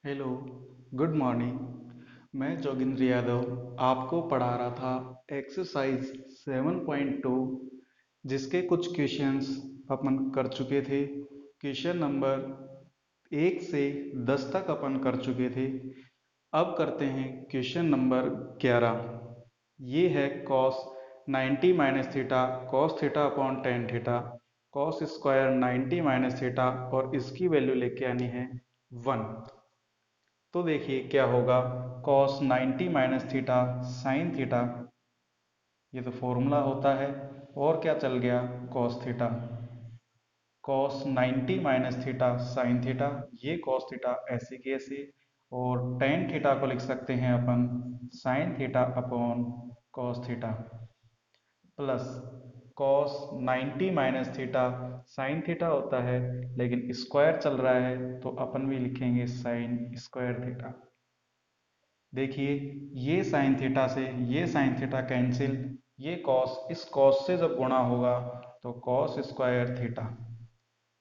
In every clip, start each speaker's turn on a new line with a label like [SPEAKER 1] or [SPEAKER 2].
[SPEAKER 1] Hello, good morning. मैं जोगिंद्र यादव आपको पढ़ा रहा था एक्सरसाइज 7.2, जिसके कुछ क्वेश्चंस अपन कर चुके थे। क्वेश्चन नंबर 1 से 10 तक अपन कर चुके थे। अब करते हैं क्वेश्चन नंबर 11। ये है cos 90 minus theta cos theta upon tan theta cos square 90 minus theta और इसकी वैल्यू लेके आनी है 1। तो देखिए क्या होगा। Cos 90 minus theta sine theta, ये तो फॉर्मूला होता है। और क्या चल गया, cos theta. Cos 90 minus theta sine theta, ये कॉस थीटा ऐसे की ऐसे। और टेन थीटा को लिख सकते हैं अपन sine theta upon cos theta, plus cos 90 minus theta sine theta होता है, लेकिन स्क्वायर चल रहा है तो अपन भी लिखेंगे साइन स्क्वायर थीटा। देखिए, ये साइन थीटा से ये साइन थीटा कैंसिल, ये कॉस इस कॉस से जब गुणा होगा तो कॉस स्क्वायर थीटा,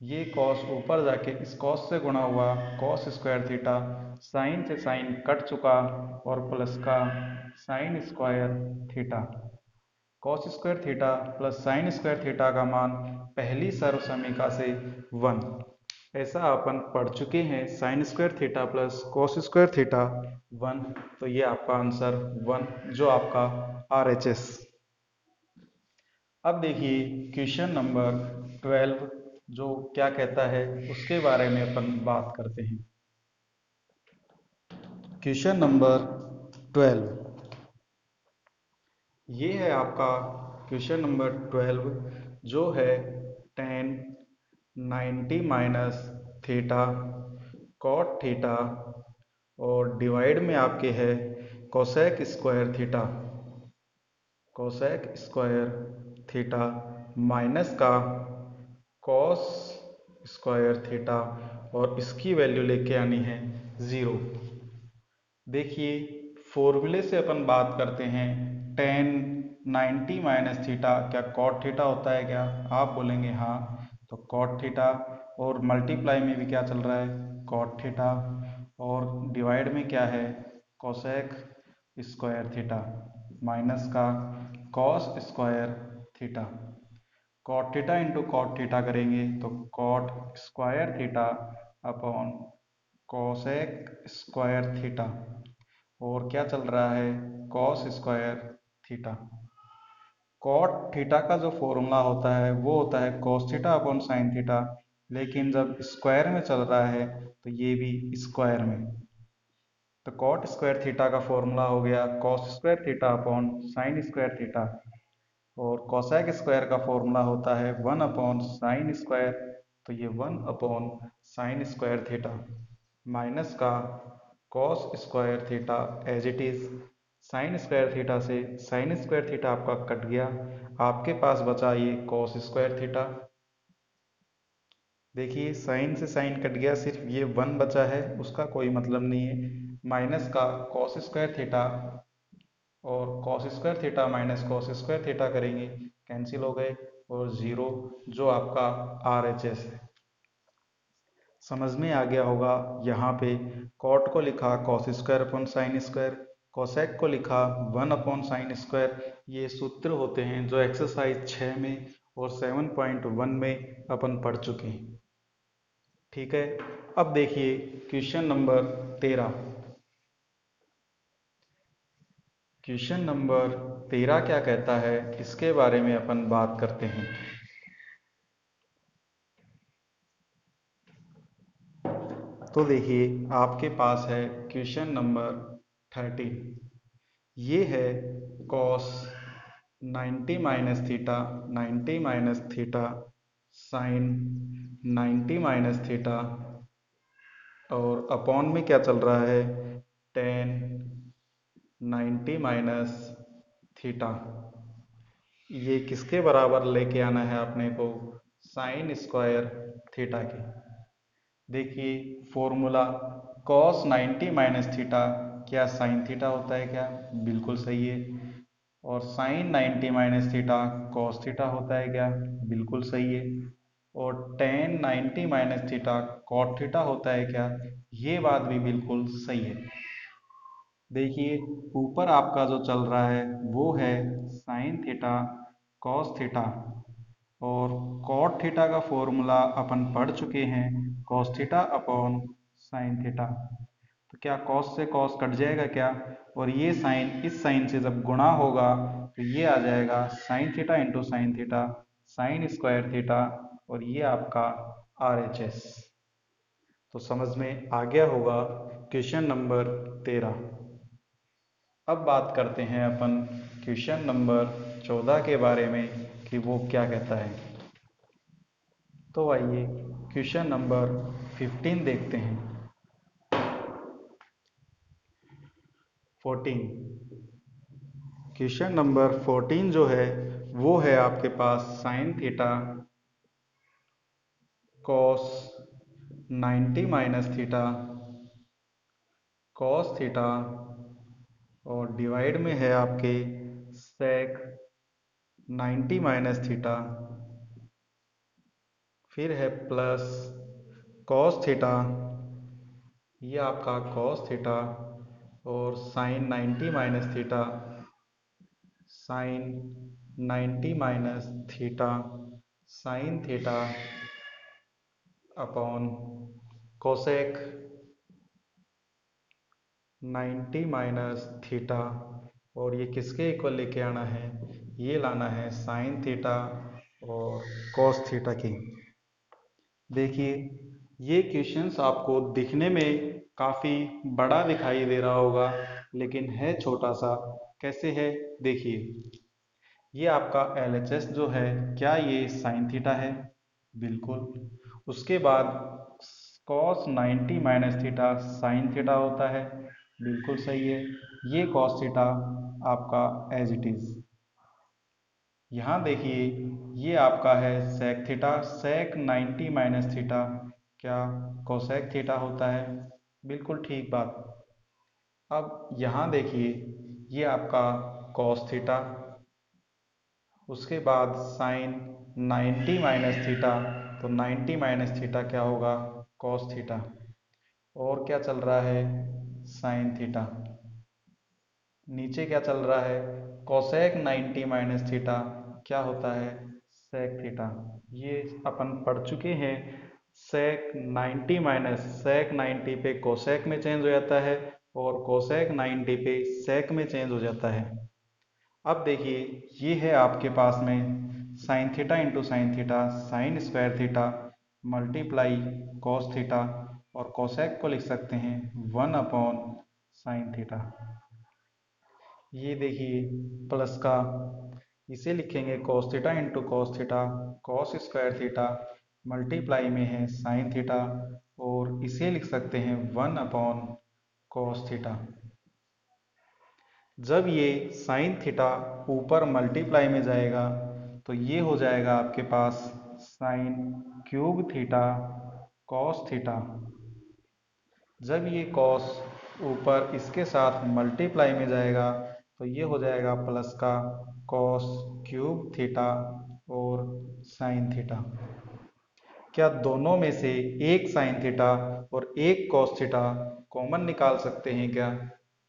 [SPEAKER 1] ये कॉस ऊपर जाके इस कॉस से गुणा हुआ कॉस स्क्वायर थीटा, साइन से साइन कट चुका और प्लस का sign square theta. Cos square theta plus sign square theta का मान पहली सर्व समीका से 1, ऐसा अपन पढ़ चुके हैं। Sign square theta plus cos square theta 1, तो ये आपका आंसर 1 जो आपका RHS। अब देखिए क्वेश्चन नंबर 12 जो क्या कहता है उसके बारे में अपन बात करते हैं। क्वेश्चन नंबर 12, ये है आपका क्वेश्चन नंबर 12 जो है tan 90 minus theta cot theta और डिवाइड में आपके है cosec square theta, cosec square theta minus का कॉस स्क्वायर थीटा और इसकी वैल्यू लेके आनी है 0। देखिए, फॉर्मूले से अपन बात करते हैं। टेन 90 माइनस थीटा क्या कॉट थीटा होता है क्या, आप बोलेंगे हाँ। तो कॉट थीटा और मल्टीप्लाई में भी क्या चल रहा है, कॉट थीटा, और डिवाइड में क्या है, कोसेक स्क्वायर थीटा माइनस का cos square theta. Cot theta into cot theta करेंगे तो cot square theta upon cosec square theta, और क्या चल रहा है, cos square theta. Cot theta का जो फॉर्मूला होता है वो होता है cos theta upon sine theta, लेकिन जब स्क्वायर में चल रहा है तो ये भी स्क्वायर में। तो कॉट स्क्वायर थीटा का फॉर्मूला हो गया cos square theta upon sine square theta, और कोसेक स्क्वायर का फॉर्मूला होता है 1 अपॉन साइन स्क्वायर, तो ये 1 upon sine square theta minus का cos square theta as it is. Sine square theta से साइन स्क्वायर थीटा आपका कट गया, आपके पास बचा ये कॉस स्क्वायर थीटा। देखिए, साइन से साइन कट गया, सिर्फ ये 1 बचा है, उसका कोई मतलब नहीं है। माइनस का कॉस स्क्वायर थीटा और cos square theta minus cos square theta करेंगे, कैंसिल हो गए, और 0 जो आपका RHS है। समझ में आ गया होगा। यहाँ पे कॉट को लिखा cos square upon sine square, cosec को लिखा 1 अपॉन साइन स्क्वायर। ये सूत्र होते हैं जो एक्सरसाइज 6 में और 7.1 में अपन पढ़ चुके हैं। ठीक है, अब देखिए क्वेश्चन नंबर 13। क्वेश्चन नंबर 13 क्या कहता है इसके बारे में अपन बात करते हैं। तो देखिए, आपके पास है क्वेश्चन नंबर 13। ये है cos 90 minus theta 90 minus theta sine 90 minus theta, और अपॉन में क्या चल रहा है, टेन 90 माइनस थीटा। ये किसके बराबर लेके आना है अपने को, साइन स्क्वायर थीटा की। देखिए फॉर्मूला कॉस 90 माइनस थीटा क्या साइन थीटा होता है क्या, बिल्कुल सही है। और sine 90 minus theta cos theta होता है क्या, बिल्कुल सही है। और tan 90 minus theta cot theta होता है क्या, ये बात भी बिल्कुल सही है। देखिए ऊपर आपका जो चल रहा है वो है साइन थीटा कॉस थीटा, और कॉट थीटा का फॉर्मूला अपन पढ़ चुके हैं, cos theta upon sine theta. तो क्या कॉस से कॉस कट जाएगा क्या, और ये साइन इस साइन से जब गुणा होगा तो ये आ जाएगा sine theta into sine theta sine square theta, और ये आपका RHS। तो समझ में आ गया होगा क्वेश्चन नंबर 13। अब बात करते हैं अपन क्वेश्चन नंबर 14 के बारे में कि वो क्या कहता है। तो आइए क्वेश्चन नंबर 15 देखते हैं। 14, क्वेश्चन नंबर 14 जो है वो है आपके पास sine theta cos 90 minus theta cos theta, और डिवाइड में है आपके सेक 90 माइनस थीटा, फिर है प्लस कॉस थीटा, ये आपका कॉस थीटा, और sine 90 minus theta sine 90 minus theta sine theta upon cosec 90 minus theta, और ये किसके इक्वल लेके आना है, ये लाना है साइन थीटा और कॉस थीटा की। देखिए ये क्वेश्चंस आपको दिखने में काफ़ी बड़ा दिखाई दे रहा होगा, लेकिन है छोटा सा। कैसे है देखिए, ये आपका LHS जो है क्या ये साइन थीटा है, बिल्कुल। उसके बाद cos 90 minus theta sine theta होता है, बिल्कुल सही है। ये कॉस थीटा आपका एज इट इज। यहाँ देखिए ये आपका है सेक थीटा, सेक 90 माइनस थीटा क्या कोसेक थीटा होता है, बिल्कुल ठीक बात। अब यहाँ देखिए ये आपका कॉस थीटा, उसके बाद साइन 90 माइनस थीटा, तो 90 माइनस थीटा क्या होगा कॉस थीटा, और क्या चल रहा है साइन थीटा। नीचे क्या चल रहा है कोसेक 90 माइनस थीटा क्या होता है सेक थीटा। ये अपन पढ़ चुके हैं, सेक 90 माइनस सेक 90 पे कोसेक में चेंज हो जाता है, और कोसेक 90 पे सेक में चेंज हो जाता है। अब देखिए ये है आपके पास में sine theta into sine theta sine square theta multiply cos theta, और कोसेक को लिख सकते हैं 1 अपॉन साइन थीटा। ये देखिए प्लस का, इसे लिखेंगे cos theta into cos theta cos square theta multiply में है साइन थीटा, और इसे लिख सकते हैं 1 अपॉन कॉस थीटा। जब ये साइन थीटा ऊपर मल्टीप्लाई में जाएगा तो ये हो जाएगा आपके पास sine cube theta cos theta. जब ये कॉस ऊपर इसके साथ मल्टीप्लाई में जाएगा तो ये हो जाएगा प्लस का कॉस क्यूब थीटा और साइन थीटा। क्या दोनों में से एक साइन थीटा और एक कॉस थीटा कॉमन निकाल सकते हैं क्या,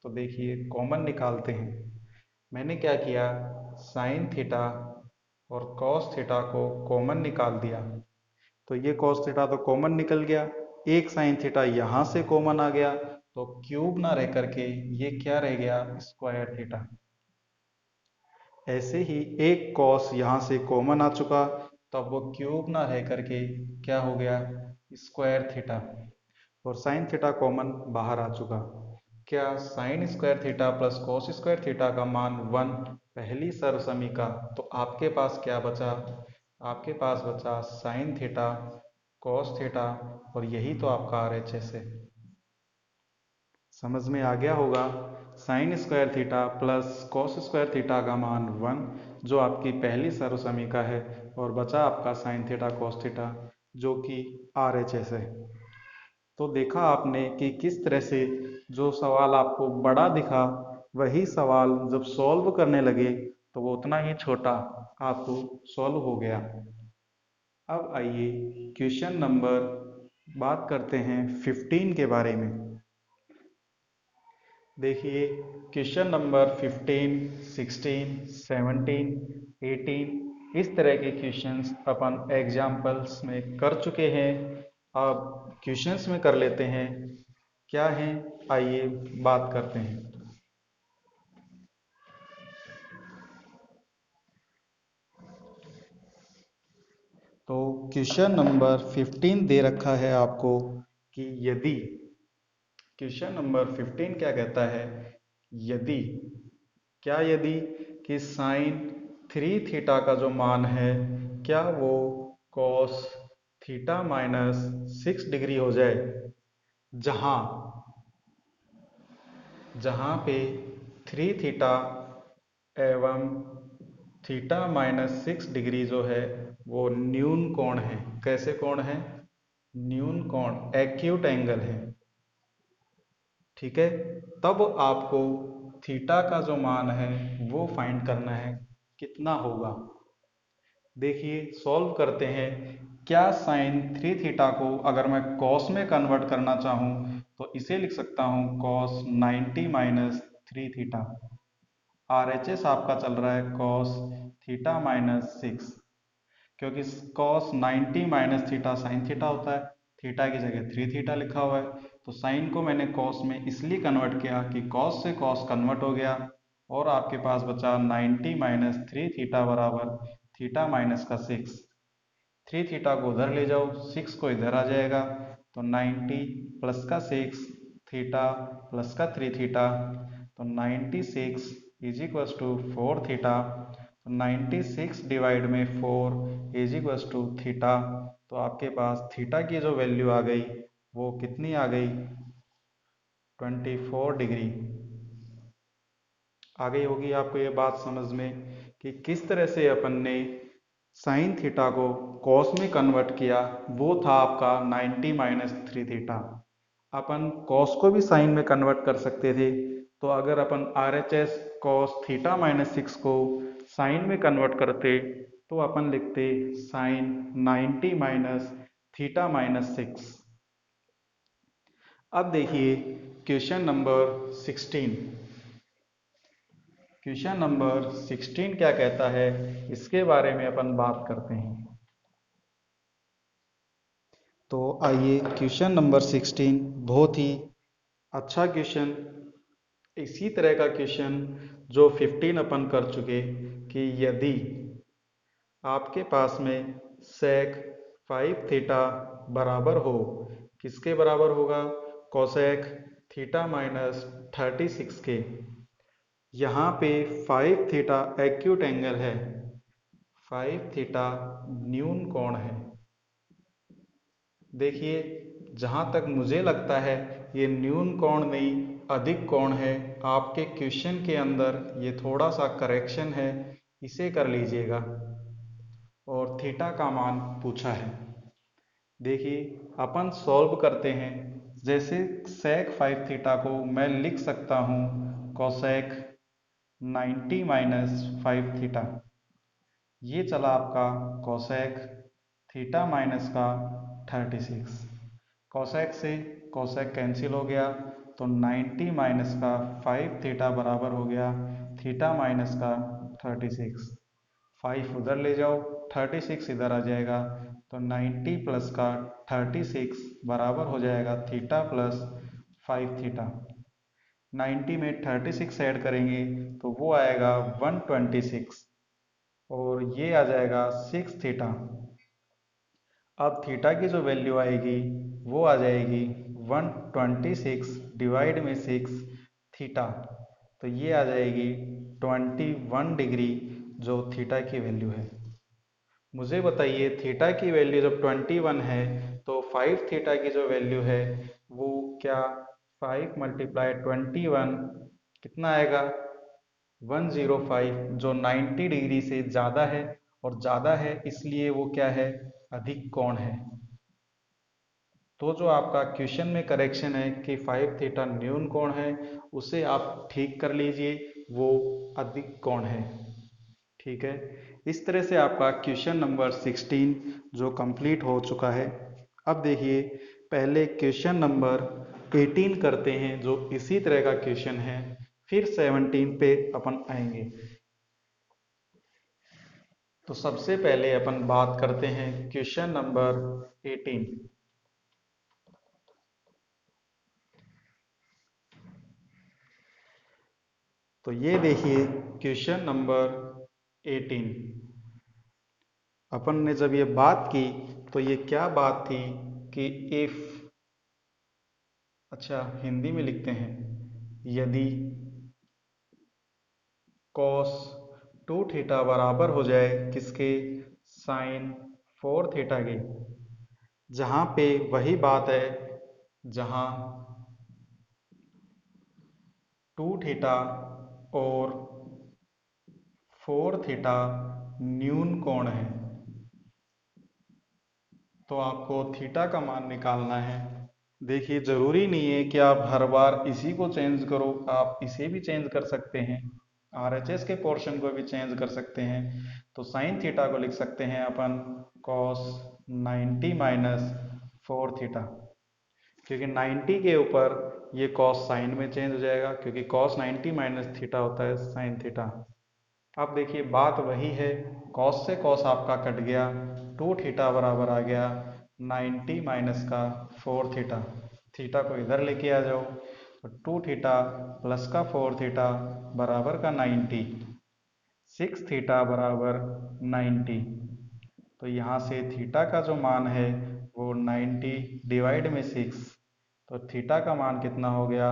[SPEAKER 1] तो देखिए कॉमन निकालते हैं। मैंने क्या किया साइन थीटा और कॉस थीटा को कॉमन निकाल दिया, तो ये कॉस थीटा तो कॉमन निकल गया, एक साइन थीटा यहाँ से कॉमन आ गया, तो क्यूब ना रह करके ये क्या रह गया स्क्वायर थीटा। ऐसे ही एक कॉस यहाँ से कॉमन आ चुका, तब वो क्यूब ना रह करके क्या हो गया स्क्वायर थीटा, और साइन थीटा कॉमन बाहर आ चुका। क्या sign square theta plus cos square theta का मान 1 पहली सर्वसमी का, तो आपके पास क्या बचा, आपके पास बचा साइन थीटा कॉस थीटा, और यही तो आपका RHS है। समझ में आ गया होगा, sign square theta plus cos square theta का मान 1 जो आपकी पहली सर्वसमी का है, और बचा आपका साइन थीटा कॉस थीटा जो कि RHS है। तो देखा आपने कि किस तरह से जो सवाल आपको बड़ा दिखा वही सवाल जब सॉल्व करने लगे तो वो उतना ही छोटा आपको सॉल्व हो गया। अब आइए क्वेश्चन नंबर बात करते हैं 15 के बारे में। देखिए क्वेश्चन नंबर 15, 16, 17, 18 इस तरह के क्वेश्चंस अपन एग्जाम्पल्स में कर चुके हैं। अब क्वेश्चंस में कर लेते हैं क्या है, आइए बात करते हैं। तो क्वेश्चन नंबर 15 दे रखा है आपको कि यदि, क्वेश्चन नंबर 15 क्या कहता है, यदि, क्या यदि कि साइन 3 थीटा का जो मान है क्या वो कॉस थीटा माइनस 6 डिग्री हो जाए, जहां जहां पे 3 थीटा एवं थीटा माइनस 6 डिग्री जो है वो न्यून कोण है। कैसे कोण है? न्यून कोण, एक्यूट एंगल है। ठीक है, तब आपको थीटा का जो मान है वो फाइंड करना है, कितना होगा। देखिए सॉल्व करते हैं। क्या साइन 3 थीटा को अगर मैं कॉस में कन्वर्ट करना चाहूँ तो इसे लिख सकता हूँ कॉस 90 माइनस 3 थीटा। RHS आपका चल रहा है कॉस थीटा माइनस 6, क्योंकि cos 90 minus theta sine theta होता है, थीटा की जगह 3 थीटा लिखा हुआ है। तो साइन को मैंने कॉस में इसलिए कन्वर्ट किया कि कॉस से कॉस कन्वर्ट हो गया और आपके पास बचा 90 माइनस 3 थीटा बराबर थीटा माइनस का 6। 3 थीटा को उधर ले जाओ, 6 को इधर आ जाएगा, तो 90 प्लस का 6 थीटा प्लस का 3 थीटा, तो 96 इज इक्वल्स टू 4 थीटा। तो 96 डिवाइड में 4 इज इक्वल्स टू थीटा। तो आपके पास थीटा की जो वैल्यू आ गई वो कितनी आ गई, 24 डिग्री। आ गई होगी आपको ये बात समझ में कि किस तरह से अपन ने साइन थीटा को कॉस में कन्वर्ट किया। वो था आपका 90 माइनस 3 थीटा। अपन कॉस को भी साइन में कन्वर्ट कर सकते थे, तो अगर अपन RHS कॉस थीटा माइनस 6 को साइन में कन्वर्ट करते तो अपन लिखते साइन 90 माइनस थीटा माइनस 6। अब देखिए क्वेश्चन नंबर 16। क्वेश्चन नंबर 16 क्या कहता है, इसके बारे में अपन बात करते हैं। तो आइए क्वेश्चन नंबर 16 बहुत ही अच्छा क्वेश्चन, इसी तरह का क्वेश्चन जो 15 अपन कर चुके कि यदि आपके पास में सेक 5 थीटा बराबर हो, किसके बराबर होगा, कोसेक थीटा माइनस 36 के। यहाँ पे 5 थीटा एक्यूट एंगल है, 5 थीटा न्यून कोण है। देखिए जहाँ तक मुझे लगता है ये न्यून कोण नहीं अधिक कोण है। आपके क्वेश्चन के अंदर ये थोड़ा सा करेक्शन है, इसे कर लीजिएगा। और थीटा का मान पूछा है। देखिए अपन सॉल्व करते हैं। जैसे सेक 5 थीटा को मैं लिख सकता हूँ कोसेक 90 माइनस 5 थीटा। ये चला आपका कोसेक थीटा माइनस का 36। कोसेक से कोसेक कैंसिल हो गया, तो 90 माइनस का 5 थीटा बराबर हो गया थीटा माइनस का 36। 5 उधर ले जाओ, 36 इधर आ जाएगा, तो 90 प्लस का 36 बराबर हो जाएगा थीटा प्लस 5 थीटा। 90 में 36 ऐड करेंगे तो वो आएगा 126 और ये आ जाएगा 6 थीटा। अब थीटा की जो वैल्यू आएगी वो आ जाएगी 126 डिवाइड में 6 थीटा, तो ये आ जाएगी 21 डिग्री जो थीटा की वैल्यू है। मुझे बताइए थीटा की वैल्यू जब 21 है तो 5 थीटा की जो वैल्यू है वो क्या, 5 मल्टीप्लाई 21 कितना आएगा, 105, जो 90 डिग्री से ज़्यादा है। और ज़्यादा है इसलिए वो क्या है, अधिक कोण है। तो जो आपका क्वेश्चन में करेक्शन है कि 5 थीटा न्यून कोण है, उसे आप ठीक कर लीजिए, वो अधिक कोण है। ठीक है, इस तरह से आपका क्वेश्चन नंबर 16 जो कंप्लीट हो चुका है। अब देखिए पहले क्वेश्चन नंबर 18 करते हैं जो इसी तरह का क्वेश्चन है, फिर 17 पे अपन आएंगे। तो सबसे पहले अपन बात करते हैं क्वेश्चन नंबर 18। तो ये देखिए क्वेश्चन नंबर 18। अपन ने जब ये बात की तो ये क्या बात थी कि इफ, अच्छा हिंदी में लिखते हैं, यदि कॉस 2 थीटा बराबर हो जाए किसके, साइन 4 थीटा के। जहां पे वही बात है जहां 2 थीटा और 4 थीटा न्यून कोण है, तो आपको थीटा का मान निकालना है। देखिए जरूरी नहीं है कि आप हर बार इसी को चेंज करो, आप इसे भी चेंज कर सकते हैं, आरएचएस के पोर्शन को भी चेंज कर सकते हैं। तो साइन थीटा को लिख सकते हैं अपन कॉस 90 माइनस 4 थीटा, क्योंकि 90 के ऊपर ये कॉस साइन में चेंज हो जाएगा, क्योंकि कॉस 90 माइनस थीटा होता है साइन थीटा। अब देखिए बात वही है, कॉस से कॉस आपका कट गया, 2 थीटा बराबर आ गया 90 माइनस का 4 थीटा। थीटा को इधर लेके आ जाओ, तो 2 थीटा प्लस का 4 थीटा बराबर का 90, 6 थीटा बराबर 90। तो यहाँ से थीटा का जो मान है वो 90 डिवाइड में 6, तो थीटा का मान कितना हो गया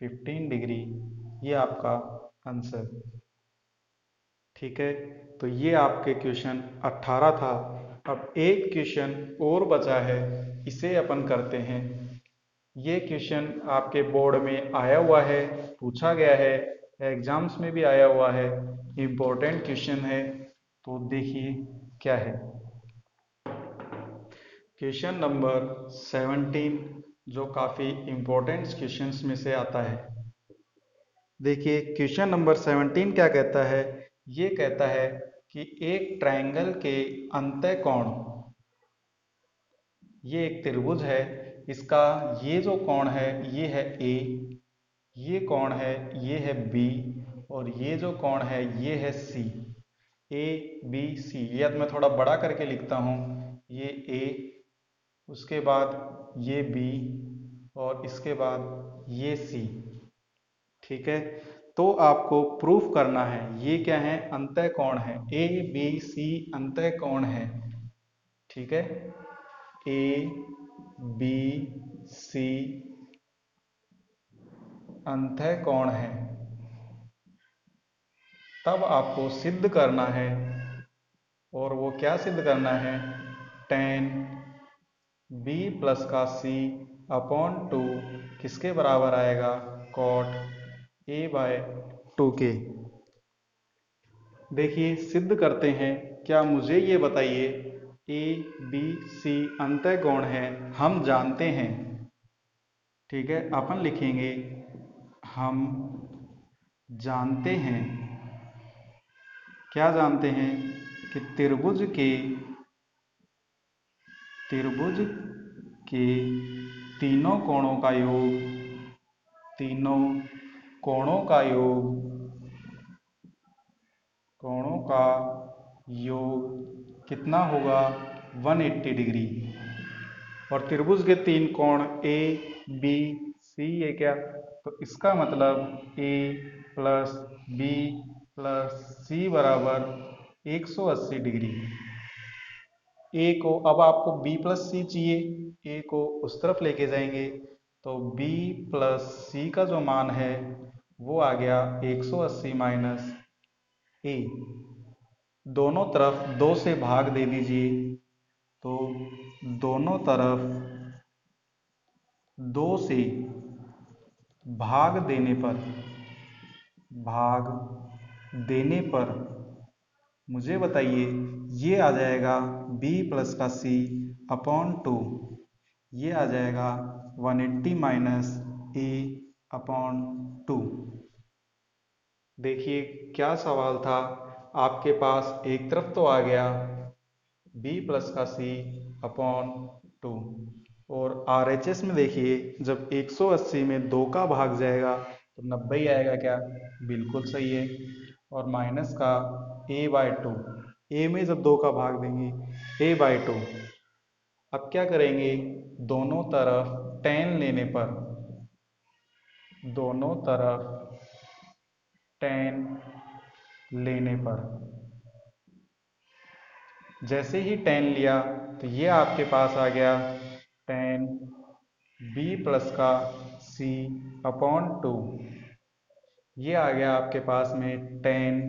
[SPEAKER 1] 15 डिग्री। ये आपका आंसर। ठीक है, तो ये आपके क्वेश्चन 18 था। अब एक क्वेश्चन और बचा है, इसे अपन करते हैं। ये क्वेश्चन आपके बोर्ड में आया हुआ है, पूछा गया है, एग्जाम्स में भी आया हुआ है, इम्पोर्टेंट क्वेश्चन है। तो देखिए क्या है क्वेश्चन नंबर 17, जो काफ़ी इम्पोर्टेंट क्वेश्चंस में से आता है। देखिए क्वेश्चन नंबर 17 क्या कहता है, ये कहता है कि एक ट्रायंगल के अंतःकोण, ये एक त्रिभुज है, इसका ये जो कोण है ये है ए, ये कोण है ये है बी, और ये जो कोण है ये है सी। ए बी सी, ये अब मैं थोड़ा बड़ा करके लिखता हूँ, ये ए, उसके बाद ये बी, और इसके बाद ये सी। ठीक है, तो आपको प्रूफ करना है ये क्या है, अंतःकोण है, ए बी सी अंतःकोण है। ठीक है, ए बी सी अंतःकोण है। तब आपको सिद्ध करना है, और वो क्या सिद्ध करना है, tan b प्लस का c अपॉन 2 किसके बराबर आएगा, cot a बाय 2 के। देखिए सिद्ध करते हैं, क्या मुझे ये बताइए, ए बी सी अंतःकोण है, हम जानते हैं। ठीक है, अपन लिखेंगे हम जानते हैं, क्या जानते हैं कि त्रिभुज के तीनों कोणों का योग, तीनों कोणों का योग, कोणों का योग कितना होगा 180 डिग्री। और त्रिभुज के तीन कोण ए बी सी, ये क्या, तो इसका मतलब ए प्लस बी प्लस सी बराबर 180 डिग्री। ए को, अब आपको बी प्लस सी चाहिए, ए को उस तरफ लेके जाएंगे, तो बी प्लस सी का जो मान है वो आ गया 180 माइनस ए। दोनों तरफ 2 से भाग दे दीजिए, तो दोनों तरफ 2 से भाग देने पर मुझे बताइए ये आ जाएगा b प्लस का c अपॉन 2, ये आ जाएगा 180 माइनस a अपॉन 2। देखिए क्या सवाल था, आपके पास एक तरफ तो आ गया b प्लस का c अपॉन 2, और RHS में देखिए जब 180 में 2 का भाग जाएगा तो 90 ही आएगा क्या? बिल्कुल सही है। और माइनस का a/2, a में जब 2 का भाग देंगे a/2। अब क्या करेंगे, दोनों तरफ tan लेने पर, दोनों तरफ tan लेने पर जैसे ही tan लिया तो ये आपके पास आ गया tan b प्लस का c अपॉन 2। ये आ गया आपके पास में tan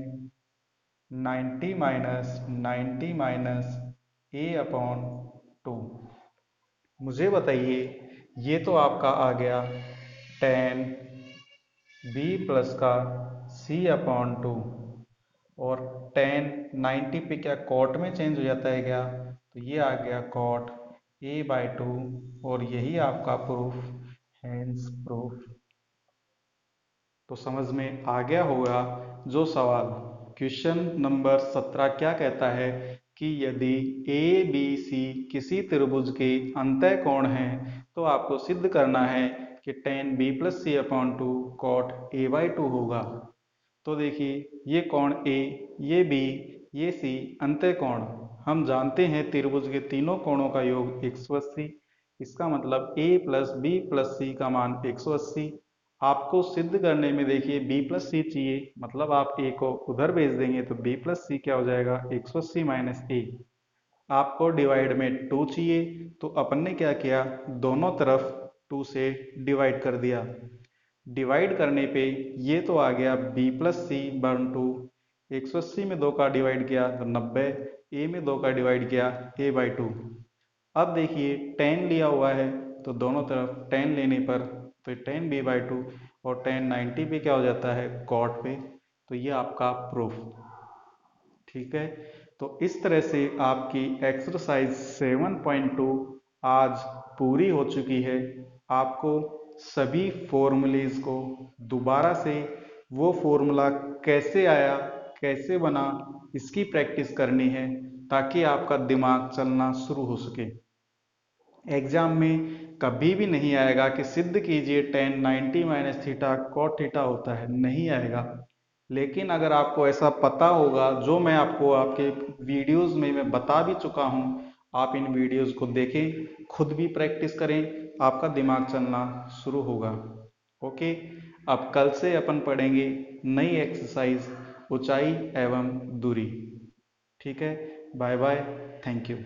[SPEAKER 1] 90 माइनस a अपॉन 2। मुझे बताइए, ये तो आपका आ गया tan b प्लस का c अपॉन 2, और tan 90 पे क्या कॉट में चेंज हो जाता है क्या? तो ये आ गया कॉट a/2, और यही आपका प्रूफ, हैंस प्रूफ। तो समझ में आ गया होगा जो सवाल। क्वेश्चन नंबर 17 क्या कहता है कि यदि ए बी सी किसी त्रिभुज के अंतः कोण हैं तो आपको सिद्ध करना है कि tan b प्लस सी अपॉन 2 कॉट a/2 होगा। तो देखिए, ये कोण A, ये B, ये C अंतः कोण। हम जानते हैं त्रिभुज के तीनों कोणों का योग 180। इसका मतलब A plus B plus C का मान 180। आपको सिद्ध करने में देखिए B प्लस C चाहिए, मतलब आप A को उधर भेज देंगे तो B प्लस C क्या हो जाएगा, 180 माइनस A। आपको डिवाइड में 2 चाहिए, तो अपन ने क्या किया, दोनों तरफ 2 से डिवाइड कर दिया। डिवाइड करने पे ये तो आ गया b प्लस सी बर्न 2। 180 में 2 का डिवाइड किया तो 90, a में 2 का डिवाइड किया a/2। अब देखिए tan लिया हुआ है तो दोनों तरफ tan लेने पर तो tan b/2, और tan 90 पे क्या हो जाता है, cot पे। तो ये आपका प्रूफ। ठीक है, तो इस तरह से आपकी एक्सरसाइज 7.2 आज पूरी हो चुकी है। आपको सभी फॉर्मूलेज को दोबारा से, वो फॉर्मूला कैसे आया, कैसे बना, इसकी प्रैक्टिस करनी है ताकि आपका दिमाग चलना शुरू हो सके। एग्जाम में कभी भी नहीं आएगा कि सिद्ध कीजिए tan 90 minus theta cot theta होता है, नहीं आएगा। लेकिन अगर आपको ऐसा पता होगा, जो मैं आपको आपके वीडियोस में मैं बता भी चुका हूँ, आप इन वीडियोस को देखें, खुद भी प्रैक्टिस करें, आपका दिमाग चलना शुरू होगा। ओके, अब कल से अपन पढ़ेंगे नई एक्सरसाइज, ऊंचाई एवं दूरी। ठीक है, बाय बाय, थैंक यू।